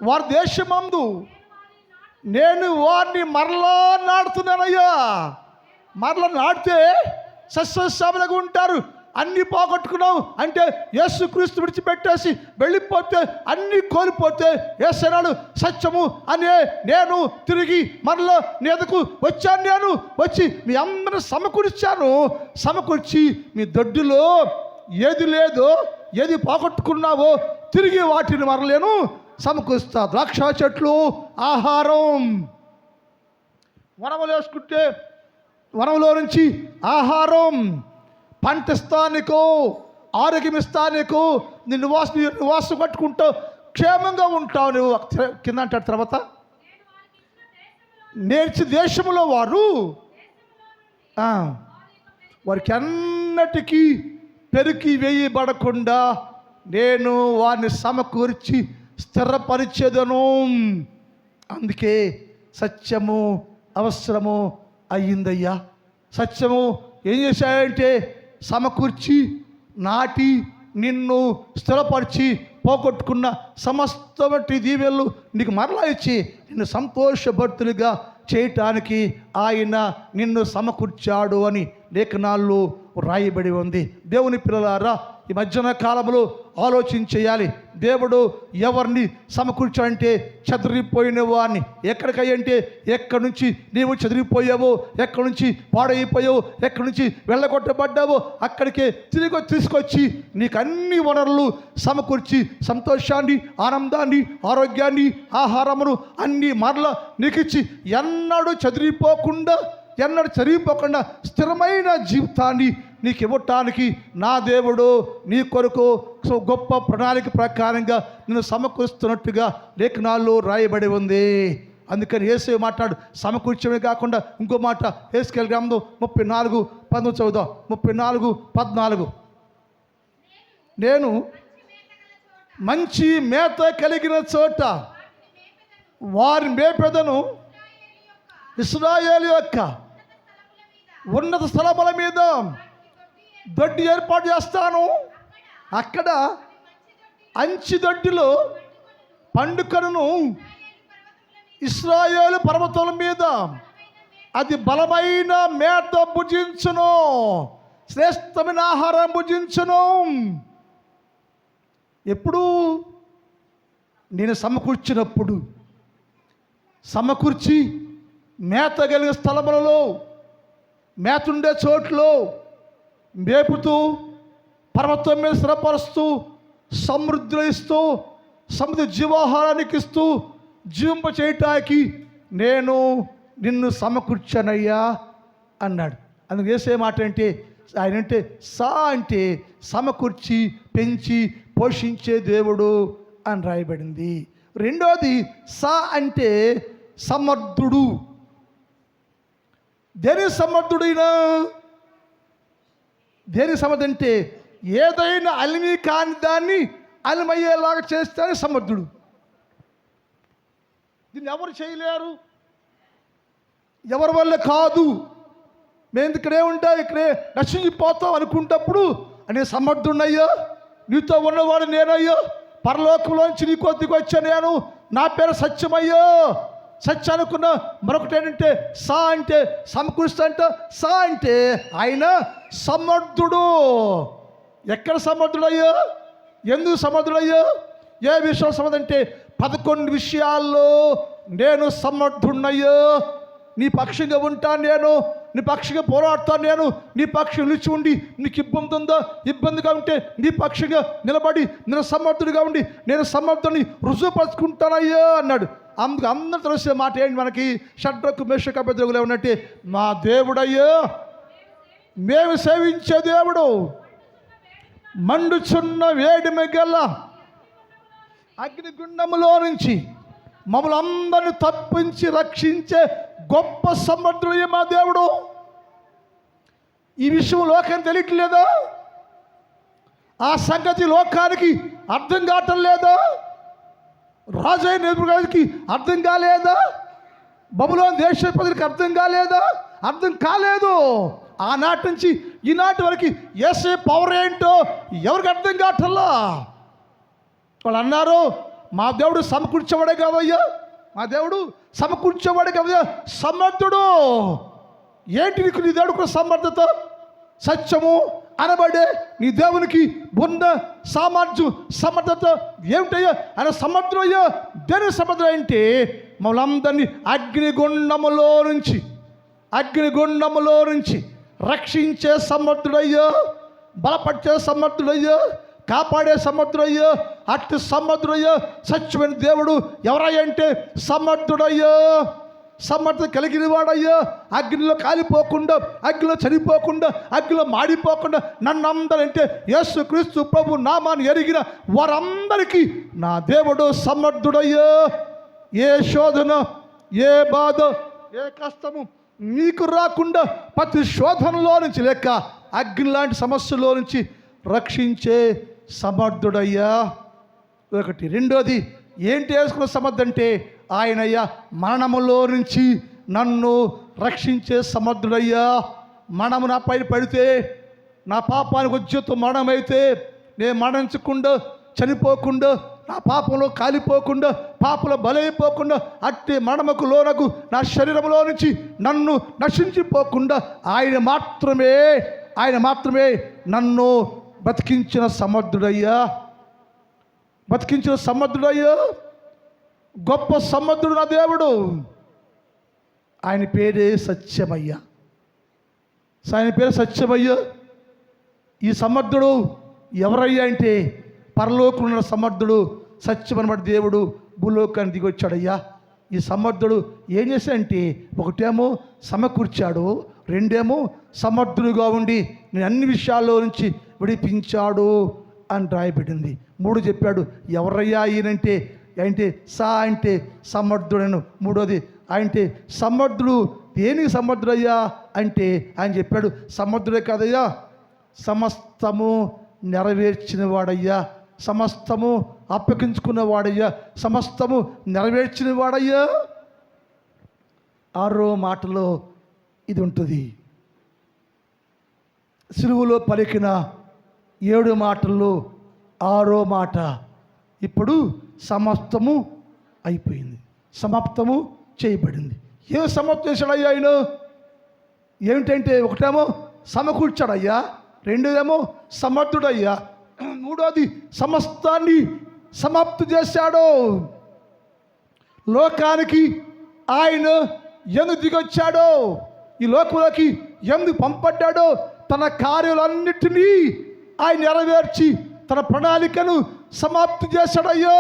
వారి దేశమందు నేను వారిని మరలా నాటుతున్నానయ్యా. మరలా నాటితే సస్యశ్యామలుగా ఉంటారు. అన్నీ పోగొట్టుకున్నావు అంటే యేసుక్రీస్తు విడిచిపెట్టేసి వెళ్ళిపోతే, అన్నీ కోల్పోతే యేసనాడు సత్యము అనే నేను తిరిగి మరలా నీ ఎదుకు వచ్చాను. నేను వచ్చి మీ అందరిని సమకూర్చి మీ దొడ్డులో ఏది లేదో, ఏది పోగొట్టుకున్నావో తిరిగి వాటిని మరలేను సమకూరుస్తా. ద్రాక్ష చెట్లు ఆహారం, వనములు వేసుకుంటే వనంలో నుంచి ఆహారం పంట ఇస్తానికో, ఆరోగ్యం ఇస్తానికో, నీ నివాసం కట్టుకుంటావు, క్షేమంగా ఉంటావు. నువ్వు కింద అంటాడు తర్వాత, నేర్చి దేశంలో వారికి అన్నటికీ పెరికి వేయబడకుండా నేను వారిని సమకూర్చి స్థిరపరిచేదను. అందుకే సత్యము అవసరము అయ్యిందయ్యా. సత్యము ఏం చేశాయంటే సమకూర్చి, నాటి, నిన్ను స్థిరపరిచి, పోగొట్టుకున్న సమస్తమటి దీవెనలు నీకు మరలా ఇచ్చి నిన్ను సంతోషభర్తులుగా చేయటానికి ఆయన నిన్ను సమకూర్చాడు అని లేఖనాల్లో రాయబడి ఉంది. దేవుని పిల్లలారా, ఈ మధ్యాహ్న కాలంలో ఆలోచన చేయాలి. దేవుడు ఎవరిని సమకూర్చాడంటే చెదిరిపోయిన వారిని. ఎక్కడికంటే ఎక్కడి నుంచి నీవు చెదిరిపోయావో, ఎక్కడి నుంచి పాడైపోయావో, ఎక్కడి నుంచి వెళ్ళగొట్టబడ్డావో అక్కడికే తిరిగి తీసుకొచ్చి నీకు అన్ని వనరులు సమకూర్చి సంతోషాన్ని, ఆనందాన్ని, ఆరోగ్యాన్ని, ఆహారమును అన్నీ మరలా నీకు ఇచ్చి ఎన్నడూ చెదిరిపోకుండా స్థిరమైన జీవితాన్ని నీకు ఇవ్వటానికి నా దేవుడు నీ కొరకు గొప్ప ప్రణాళిక ప్రకారంగా నిన్ను సమకూరుస్తున్నట్టుగా లేఖనాల్లో రాయబడి ఉంది. అందుకని యేసు మాట్లాడు సమకూర్చమే కాకుండా ఇంకో మాట హెస్కేలు గ్రంథం 34:14 చదువుదాం. 34:14 నేను మంచి మేత కలిగిన చోట వారి మేపెదను, ఇశ్రాయేలు యొక్క ఉన్నత స్థలముల మీద దొడ్డి ఏర్పాటు చేస్తాను. అక్కడ అంచి దొడ్డిలో పండుకను ఇశ్రాయేలు పర్వతాల మీద అది బలమైన మేత భుజించును, శ్రేష్టమైన ఆహారం భుజించును. ఎప్పుడు నేను సమకూర్చి మేత కలిగిన స్థలములలో, మేతుండే చోట్లో మేపుతూ, పర్వతం మీద స్థిరపరుస్తూ, సమృద్ధిలో ఇస్తూ, సముద్ర జీవాహారానికి ఇస్తూ జీవింప చేయటానికి నేను నిన్ను సమకూర్చానయ్యా అన్నాడు. అందుకు వేసే మాట అంటే ఆయన అంటే అంటే సమకూర్చి పెంచి పోషించే దేవుడు అని రాయబడింది. రెండోది అంటే సమర్థుడు. దేని సమర్థుడైనా, దేని సమర్థుడు అంటే ఏదైనా అలిమి కాని దాన్ని అలిమయ్యేలాగా చేస్తే సమర్థుడు. దీన్ని ఎవరు చేయలేరు, ఎవరి వల్ల కాదు. మేము ఇక్కడే ఉంటాం, ఇక్కడే నశించిపోతాం అనుకుంటప్పుడు అని సమర్థుడయ్యా, నీతో ఉన్నవాడు నేనయ్యా, పరలోకంలోంచి నీ కొద్దికి వచ్చా నేను, నా పేరు సత్యమయ్యా. సత్య అనుకున్న మరొకటి ఏంటంటే అంటే సమకూరుస్తా అంటే ఆయన సమర్థుడు. ఎక్కడ సమర్థుడయ్యా, ఎందుకు సమర్థుడయ్యా, ఏ విషయం సమర్థంటే 11 విషయాల్లో నేను సమర్థుడయ్యా. నీ పక్షంగా ఉంటాను నేను, నీ పక్షంగా పోరాడతాను నేను, నీ పక్షం నిలిచి ఉండి నీకు ఇబ్బంది ఉందా, ఇబ్బందిగా ఉంటే నీ పక్షంగా నిలబడి నేను సమర్థుడిగా ఉండి నేను సమర్థుని రుజువుపరుచుకుంటానయ్యా అన్నాడు. అందుకు అందరూ తెలిసే మాట ఏంటి మనకి, షడ్రకు మేషకు అబేద్నెగోలు ఉన్నట్టే మా దేవుడయ్యా, మేము సేవించే దేవుడు మండుచున్న వేడిమి గల అగ్నిగుండములో నుంచి మమ్మల్ని అందరిని తప్పించి రక్షించే గొప్ప సమర్థుడయ్యే మా దేవుడు. ఈ విషయం లోకానికి తెలియట్లేదా? ఆ సంగతి లోకానికి అర్థం కావటం లేదా? రాజైన నెబుకద్నెజరుకి అర్థం కాలేదా? బబులోను దేశాధిపతికి అర్థం కాలేదా? అర్థం కాలేదు. ఆనాటి నుంచి ఈనాటి వరకు యేసే పవర్ ఏంటో ఎవరికి అర్థం కావట్లా. వాళ్ళు అన్నారు మా దేవుడు సమకూర్చేవాడే కాదయ్యా, మా దేవుడు సమకూర్చేవాడే కాదయ్యా, సమర్థుడు. ఏంటి నీకు నీ దేవుడు కూడా సమర్థత? సత్యము అనబడే నీ దేవునికి ఉన్న సామర్థ్యం సమర్థత ఏమిటయ్యా? ఆయన సమర్థుడయ్యా. దేని సమర్థుడు అంటే మమ్మల్ని అందరినీ అగ్నిగుండములో నుంచి రక్షించే సమర్థుడయ్యా, బలపరిచే సమర్థుడయ్యా, కాపాడే సమర్థుడయ్యా. అట్టి సమర్థుడయ్యా సత్యమైన దేవుడు ఎవరయ్యా అంటే సమర్థుడయ్యా, సమర్థత కలిగిన వాడయ్యా. అగ్నిలో కాలిపోకుండా, అగ్నిలో చనిపోకుండా, అగ్నిలో మాడిపోకుండా నన్ను అందరంటే యేసు క్రీస్తు ప్రభు నామాన్ని ఎరిగిన వారందరికీ నా దేవుడు సమర్థుడయ్యా. ఏ శోధన, ఏ బాధ, ఏ కష్టము నీకు రాకుండా ప్రతి శోధనలో నుంచి లేక అగ్ని లాంటి సమస్యలో నుంచి రక్షించే సమర్థుడయ్యా. ఒకటి. రెండోది ఏంటి వేసుకున్న సమర్థ అంటే ఆయనయ్యా మరణములో నుంచి నన్ను రక్షించే సమర్థుడయ్యా. మరణము నా పైన పడితే, నా పాపానికి వచ్చేతో మరణమైతే నేను మరణించకుండా, చనిపోకుండా, నా పాపంలో కాలిపోకుండా, పాపంలో బలైపోకుండా, అట్టి మరణముకు లోనకు నా శరీరంలో నుంచి నన్ను నశించిపోకుండా ఆయన మాత్రమే నన్ను బ్రతికించిన సమర్థుడయ్యా. బతికించిన సమర్థుడయ్యా, గొప్ప సమర్థుడు నా దేవుడు. ఆయన పేరే సత్యమయ్య. ఆయన పేరు సత్యమయ్య. ఈ సమర్థుడు ఎవరయ్యా అంటే పరలోకంలో ఉన్న సమర్థుడు, సత్యమనబడి దేవుడు భూలోకాన్ని దిగొచ్చాడయ్యా. ఈ సమర్థుడు ఏం చేశాడంటే, ఒకటేమో సమకూర్చాడు, రెండేమో సమర్థుడుగా ఉండి నేను అన్ని విషయాల్లో నుంచి విడిపించాడు అని రాయబడింది. మూడు చెప్పాడు. ఎవరయ్యా ఈయనంటే అంటే అంటే సమర్థుడను. మూడోది అంటే సమర్థుడు. దేనికి సమర్థుడయ్యా అంటే ఆయన చెప్పాడు, సమర్థుడే కాదయ్యా, సమస్తము నెరవేర్చిన వాడయ్యా, సమస్తము అప్పగించుకున్న వాడయ్యా, సమస్తము నెరవేర్చిన వాడయ్యా. 6వ మాటలో ఇది ఉంటుంది. సిలువలో పలికిన 7 మాటల్లో 6వ మాట, ఇప్పుడు సమస్తము అయిపోయింది, సమాప్తము చేయబడింది. ఏం సమాప్తం చేశాడయ్యా ఆయన? ఏమిటంటే ఒకటేమో సమకూర్చాడయ్యా, రెండోదేమో సమర్థుడయ్యా, మూడోది సమస్తాన్ని సమాప్తి చేశాడు. లోకానికి ఆయన ఎందుకు దిగొచ్చాడో, ఈ లోకంలోకి ఎందుకు పంపడ్డాడో, తన కార్యాలన్నిటినీ ఆయన నెరవేర్చి తన ప్రణాళికను సమాప్తి చేశాడయ్యో.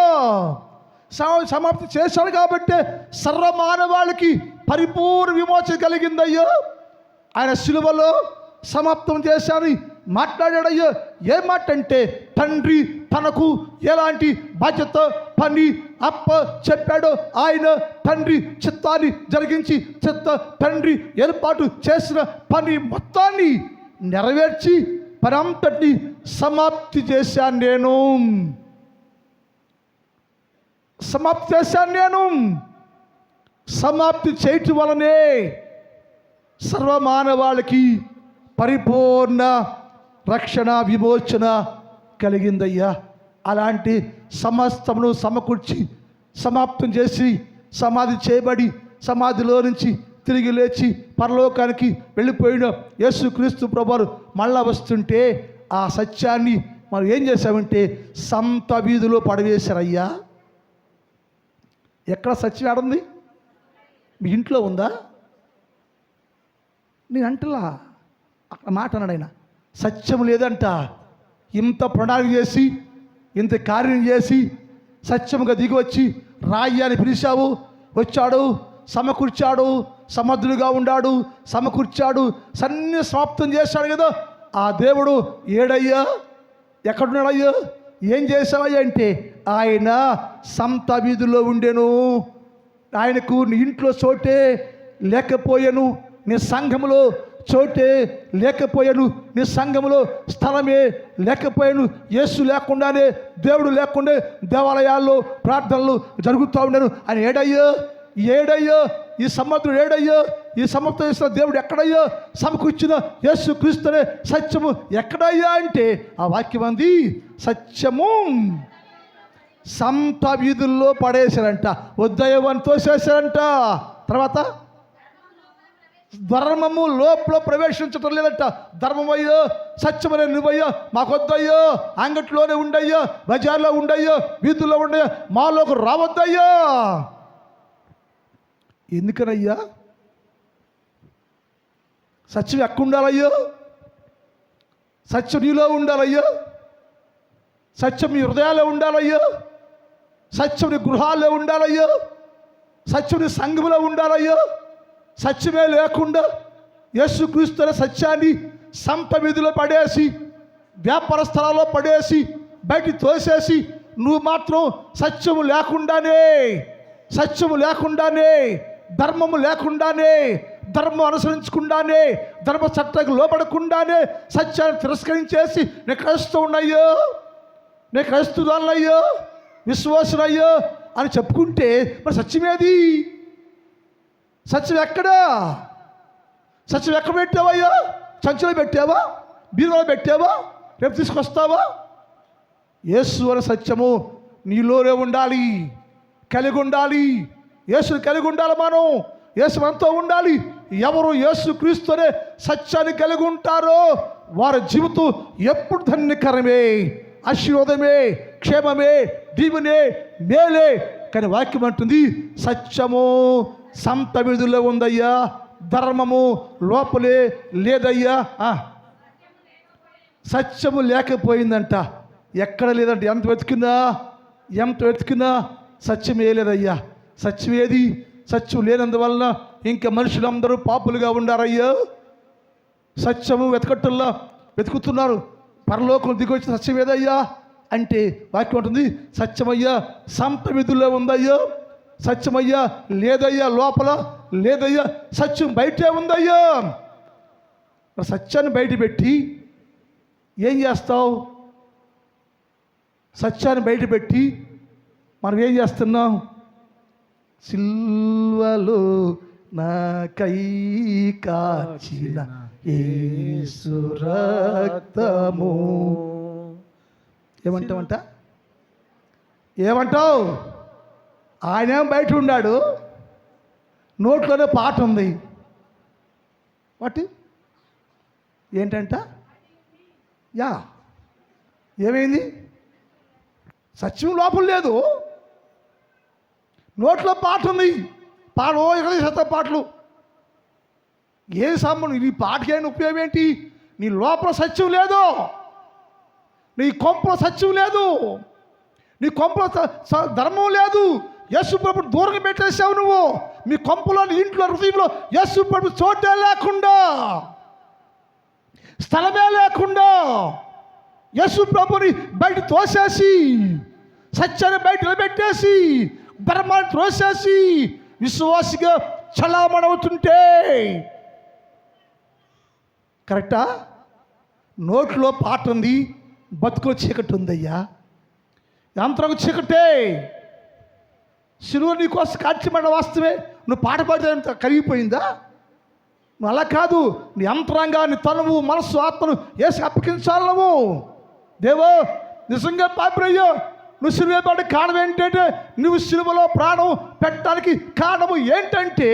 సమాప్తి చేశాడు కాబట్టి సర్వమానవాళికి పరిపూర్ణ విమోచన కలిగిందయ్యో. ఆయన సిలువలో సమాప్తం చేశాని మాట్లాడాడయ్యో. ఏ మాట అంటే, తండ్రి తనకు ఎలాంటి బాధ్యత పని అప్ప చెప్పాడో ఆయన తండ్రి చిత్తాన్ని జరిగించి తండ్రి ఏర్పాటు చేసిన పని మొత్తాన్ని నెరవేర్చి పనంతటిని సమాప్తి చేశాను నేను. సమాప్తి చేశాను నేను. సమాప్తి చేయటం వలనే సర్వమానవాళికి పరిపూర్ణ రక్షణ విమోచన కలిగిందయ్యా. అలాంటి సమస్తమును సమకూర్చి సమాప్తం చేసి సమాధి చేయబడి సమాధిలో నుంచి తిరిగి లేచి పరలోకానికి వెళ్ళిపోయిన యేసుక్రీస్తు ప్రభువారు మళ్ళా వస్తుంటే ఆ సత్యాన్ని మనం ఏం చేశామంటే సంత వీధిలో పడవేశారయ్యా. ఎక్కడ సత్యం ఆడుంది? మీ ఇంట్లో ఉందా? నేను అంటలా, అక్కడ మాట అన్నాడు ఆయన. సత్యం లేదంట. ఇంత ప్రణాళిక చేసి ఇంత కార్యం చేసి సత్యముగా దిగి వచ్చి రాయి అని పిలిచావు, వచ్చాడు, సమకూర్చాడు, సమర్థులుగా ఉన్నాడు, సమకూర్చాడు, సన్ని సమాప్తం చేశాడు కదా. ఆ దేవుడు ఏడయ్యా, ఎక్కడున్నాడయ్యా, ఏం చేసావయ్యా అంటే ఆయన సంత వీధుల్లో ఉండెను. ఆయనకు నీ ఇంట్లో చోటే లేకపోయాను, నీ సంఘములో చోటే లేకపోయాను, నీ సంఘములో స్థలమే లేకపోయాను. యేసు లేకుండానే, దేవుడు లేకుండా దేవాలయాల్లో ప్రార్థనలు జరుగుతూ ఉన్నాను. ఆయన ఏడయ్యో ఈ సమర్థుడు ఏడయ్యో, ఈ సమర్థం చేసిన దేవుడు ఎక్కడయ్యో, సమకూర్చిన యేసు క్రీస్తునే సత్యము ఎక్కడయ్యా అంటే ఆ వాక్యం అంది, సత్యము సంత వీధుల్లో పడేశారంట, ఉదయం తోసేశారంట. తర్వాత ధర్మము లోపల ప్రవేశించటం లేదంట. ధర్మమయ్యో, సత్యమనే నువ్వయ్యో, మాకొద్దయ్యో, అంగట్లోనే ఉండయ్యో, బజార్లో ఉండయ్యో, వీధుల్లో ఉండయ్యో, మాలోకి రావద్దయ్యో. ఎందుకనయ్యా? సత్యం ఎక్కడ ఉండాలయ్యో? సత్యం నీలో ఉండాలయ్యో, సత్యం నీ హృదయాల్లో ఉండాలయ్యో, సత్యం నీ గృహాల్లో ఉండాలయ్యో, సత్యం నీ సంఘంలో ఉండాలయ్యో. సత్యమే లేకుండా యేసుక్రీస్తు సత్యాన్ని సంత వీధిలో పడేసి, వ్యాపార స్థలాల్లో పడేసి, బయటికి తోసేసి, నువ్వు మాత్రం సత్యము లేకుండానే ధర్మము లేకుండానే, ధర్మం అనుసరించకుండానే, ధర్మ చట్టానికి లోపడకుండానే సత్యాన్ని తిరస్కరించేసి నేను క్రైస్తవునయ్యో, నేను క్రైస్తవురాలయ్యో, విశ్వాసునయ్యో అని చెప్పుకుంటే మరి సత్యమేది? సత్యం ఎక్కడా? సత్యం ఎక్కడ పెట్టావయ్యా? సంచిలో పెట్టావా? బీరువాలో పెట్టావా? రేపు తీసుకొస్తావా? యేసు అనే సత్యము నీలోనే ఉండాలి, కలిగి ఉండాలి. యేసుని కలిగి ఉండాలి. మనం యేసు మనతో ఉండాలి. ఎవరు యేసు క్రీస్తునే సత్యాన్ని కలిగి ఉంటారో వారి జీవితం ఎప్పుడు ధన్యకరమే. ఆశీర్వాదమే, క్షేమమే, దీవెనే, మేలే. కానీ వాక్యం అంటుంది సత్యము సంత వీధుల్లో ఉందయ్యా, ధర్మము లోపలే లేదయ్యా. సత్యము లేకపోయిందంట, ఎక్కడ లేదంట. ఎంత వెతికినా సత్యమే లేదయ్యా. సత్యం ఏది? సత్యం లేనందువలన ఇంకా మనుషులందరూ పాపులుగా ఉండారయ్యా. సత్యము వెతుకుతున్నారు. పరలోకం దిగొచ్చిన సత్యం ఏదయ్యా అంటే వాక్యం ఉంటుంది సత్యమయ్యా సంత విధుల్లో ఉందయ్యా. సత్యమయ్యా లేదయ్యా, లోపల లేదయ్యా. సత్యం బయటే ఉందయ్యా. మరి సత్యాన్ని బయట పెట్టి ఏం చేస్తావు? సత్యాన్ని బయట పెట్టి మనం ఏం చేస్తున్నాం? సిల్వలో నాకై కాచిన యేసు రక్తము. ఏమంటావు? ఆయనేం బయట ఉన్నాడు, నోట్లోనే పాట ఉంది. వాటి ఏంటంట? ఏమైంది? సత్యం లోపల లేదు, నోట్లో పాట ఉంది. పాడు ఎక్కడ పాటలు ఏ సంబంధం? నీ పాటకైనా ఉపయోగం ఏంటి? నీ లోపల సత్యం లేదు, నీ కొంపలో సత్యం లేదు, నీ కొంపలో ధర్మం లేదు. యేసు ప్రభు దూరంగా పెట్టేసావు నువ్వు. మీ కొంపలో, నీ ఇంట్లో, హృదయంలో యేసు ప్రభు చోటే లేకుండా, స్థలమే లేకుండా యేసు ప్రభుని బయట తోసేసి, సత్యాన్ని బయట నిలబెట్టేసి, ధర్మాన్ని త్రోసేసి విశ్వాసిగా చలామణవుతుంటే కరెక్టా? నోట్లో పాట ఉంది, బతుకులో చీకటి ఉందయ్యా. యంత్రం చీకటే. సిలువ నీ కోసం కాల్చబడిన వాస్తవే. నువ్వు పాట పాడితే కరిగిపోయిందా? నువ్వు అలా కాదు. నీ యంత్రాంగాన్ని, తనువు, మనస్సు, ఆత్మను వేసి అప్పగించాలి నువ్వు. దేవో నిజంగా పాపిరయ్యో, నువ్వు సిలువ పడే కారణం ఏంటంటే, నువ్వు సిలువలో ప్రాణం పెట్టడానికి కారణము ఏంటంటే,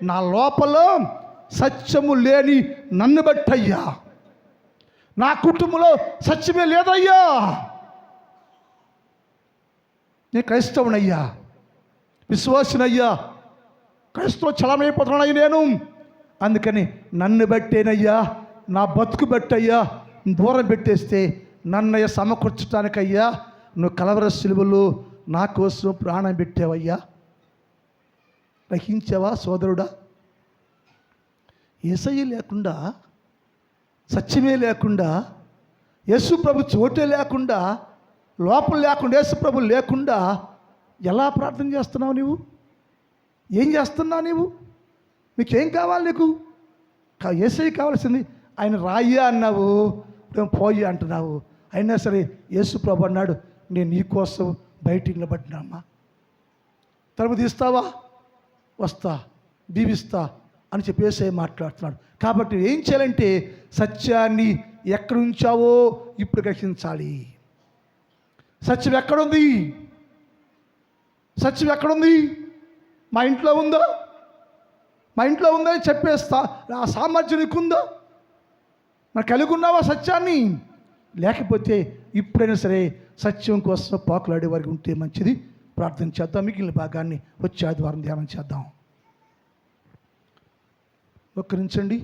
నా లోపల సత్యము లేని నన్ను బట్టయ్యా. నా కుటుంబంలో సత్యమే లేదయ్యా. నేను క్రైస్తవునయ్యా, విశ్వాసినయ్యా, క్రైస్తవ చలమైపోతున్నానయ్య నేను. అందుకని నన్ను బట్టేనయ్యా, నా బతుకు బట్టయ్యా దూరం పెట్టేస్తే నన్నయ్య సమకూర్చడానికయ్యా నువ్వు కలవర సిలువలో నా కోసం ప్రాణం పెట్టావయ్యా. గ్రహించావా సోదరుడా? యేసయ్య లేకుండా, సత్యమే లేకుండా, యేసు ప్రభు చోటే లేకుండా, లోపల లేకుండా, యేసు ప్రభు లేకుండా ఎలా ప్రార్థన చేస్తున్నావు నువ్వు? ఏం చేస్తున్నావు నువ్వు? నీకేం కావాలి? నీకు యేసయ్య కావాల్సింది. ఆయన రాయ్యా అన్నావు, పోయి అంటున్నావు. అయినా సరే యేసు ప్రభు అన్నాడు, నేను నీ కోసం బయటికి నిలబడినామా. తలుపు తీస్తావా? వస్తా, దీవిస్తా అని చెప్పేసి మాట్లాడుతున్నాడు. కాబట్టి ఏం చేయాలంటే సత్యాన్ని ఎక్కడ ఉంచావో ఇప్పుడు గ్రహించాలి. సత్యం ఎక్కడుంది? సత్యం ఎక్కడుంది? మా ఇంట్లో ఉందా? మా ఇంట్లో ఉందని చెప్పేస్తా ఆ సామర్థ్యం నీకుందా? మరి కలిగి ఉన్నావా సత్యాన్ని? లేకపోతే ఇప్పుడైనా సరే సత్యం కోసం పాకులాడే వారికి ఉంటే మంచిది. ప్రార్థన చేద్దాం. మిగిలిన భాగాన్ని వచ్చే ఆదివారం ధ్యానం చేద్దాం. మోకరించండి.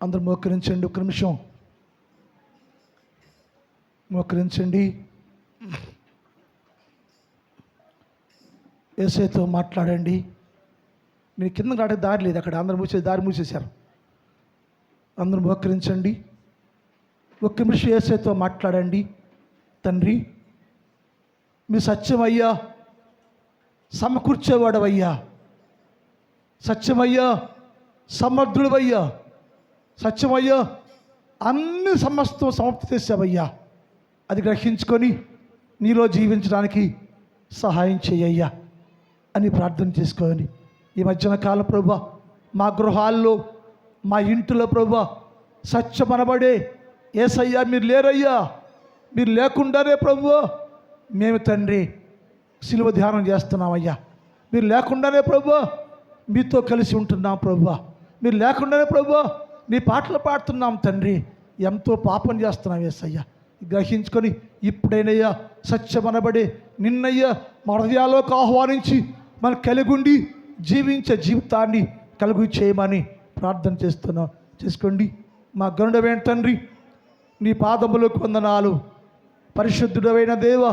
అందరూ మోకరించండి. ఒక నిమిషం మోకరించండి. యేసయ్యతో మాట్లాడండి. మీరు కిందకి రావడానికి దారి లేదు, అక్కడ అందరూ దారి మూసేశారు. అందరూ మోకరించండి. ఒక్క నిమిషం యేసయ్యతో మాట్లాడండి. తండ్రి, మీ సత్యమయ్యా, సమకూర్చేవాడవయ్యా, సత్యమయ్యా, సమర్థుడవయ్యా, సత్యమయ్యా, అన్ని సమస్తం సమాప్తి చేసావయ్యా. అది గ్రహించుకొని నీలో జీవించడానికి సహాయం చేయయ్యా అని ప్రార్థన చేసుకోని ఈ మధ్యాహ్న కాలం ప్రభువా, మా గృహాల్లో, మా ఇంటిలో ప్రభువా సత్యమనబడే యేసయ్యా మీరు లేరయ్యా. మీరు లేకుండానే ప్రభువా మేము తండ్రి సిలువ ధ్యానం చేస్తున్నామయ్యా. మీరు లేకుండానే ప్రభువా మీతో కలిసి ఉంటున్నాం ప్రభువా. మీరు లేకుండానే ప్రభువా నీ పాటలు పాడుతున్నాం తండ్రి, ఎంతో పాపం చేస్తున్నాం యేసయ్యా. గ్రహించుకొని ఇప్పుడైనయ్యా సత్యమనబడే నిన్నయ్యా మా హృదయాల్లోకి ఆహ్వానించి మనం కలిగుండి జీవించే జీవితాన్ని కలుగు చేయమని ప్రార్థన చేస్తున్నాం. చేసుకోండి. మా గరుడమైన తండ్రి, నీ పాదములకు వందనాలు. పరిశుద్ధుడైన దేవ,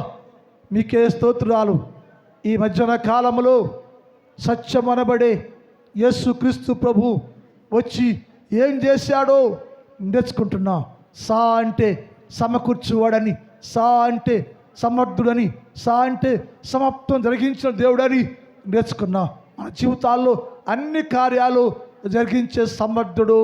మీకే స్తోత్రాలు. ఈ మధ్యాహ్న కాలంలో సత్యమనబడే యేసుక్రీస్తు ప్రభు వచ్చి ఏం చేశాడో నేర్చుకుంటున్నాం. సా అంటే సమకూర్చువాడని, సా అంటే సమర్థుడని, సా అంటే సమాప్తం జరిగించిన దేవుడని నేర్చుకున్నాం. మన జీవితాల్లో అన్ని కార్యాలు జరిగించే సమర్థుడు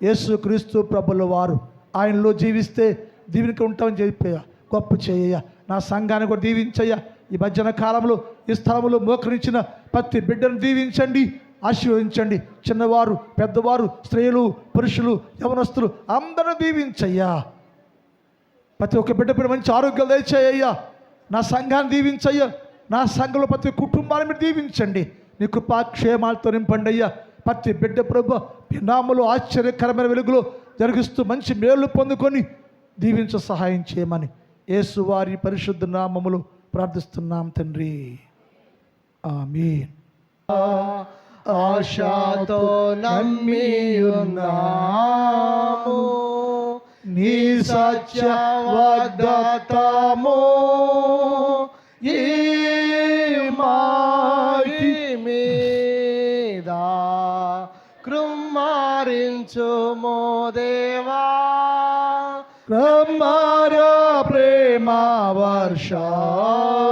యేసుక్రీస్తు ప్రభుల వారు. ఆయనలో జీవిస్తే దీవెనకి ఉంటామని చెప్పయ్యా. గొప్ప చేయ నా సంఘాన్ని కూడా దీవించయ్యా. ఈ మధ్యాహ్న కాలంలో ఈ స్థలంలో మోకరించిన ప్రతి బిడ్డను దీవించండి, ఆశీర్వదించండి. చిన్నవారు, పెద్దవారు, స్త్రీలు, పురుషులు, యవనస్తులు అందరూ దీవించయ్యా. ప్రతి ఒక్క బిడ్డ మంచి ఆరోగ్యాలు దయచేయ్యా. నా సంఘాన్ని దీవించయ్యా. నా సంఘంలో ప్రతి కుటుంబాన్ని మీరు దీవించండి. నీ కృపాక్షేమాలతో నింపండి అయ్యా. ప్రతి బిడ్డ ప్రభు మీ నామములో ఆశ్చర్యకరమైన వెలుగులో జరిగిస్తూ మంచి మేలు పొందుకొని దీవించ సహాయం చేయమని యేసు వారి పరిశుద్ధ నామములో ప్రార్థిస్తున్నాం తండ్రి. ఆమేన్. ఆశతో నమ్మియున్నాము, నీ సత్య వాగ్దానము ఈ మాటి మీద కృమ్మారించుమో దేవా. కృమ్మార ప్రేమ వర్షముల్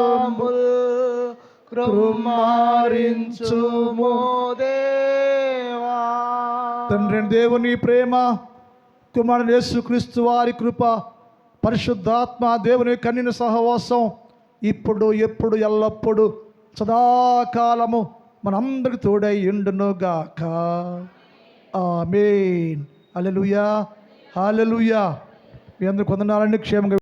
కృమ్మారించుమో దేవా. తండ్రి దేవుని ప్రేమ, కుమారుడు యేసుక్రీస్తు వారి కృప, పరిశుద్ధాత్మ దేవుని కన్నిన సహవాసం ఇప్పుడు ఎప్పుడు ఎల్లప్పుడు సదాకాలము మనందరికి తోడై ఉండునుగాక. ఆమేన్. హల్లెలూయా, హల్లెలూయా. మీ అందరూ కొందనాలని క్షేమంగా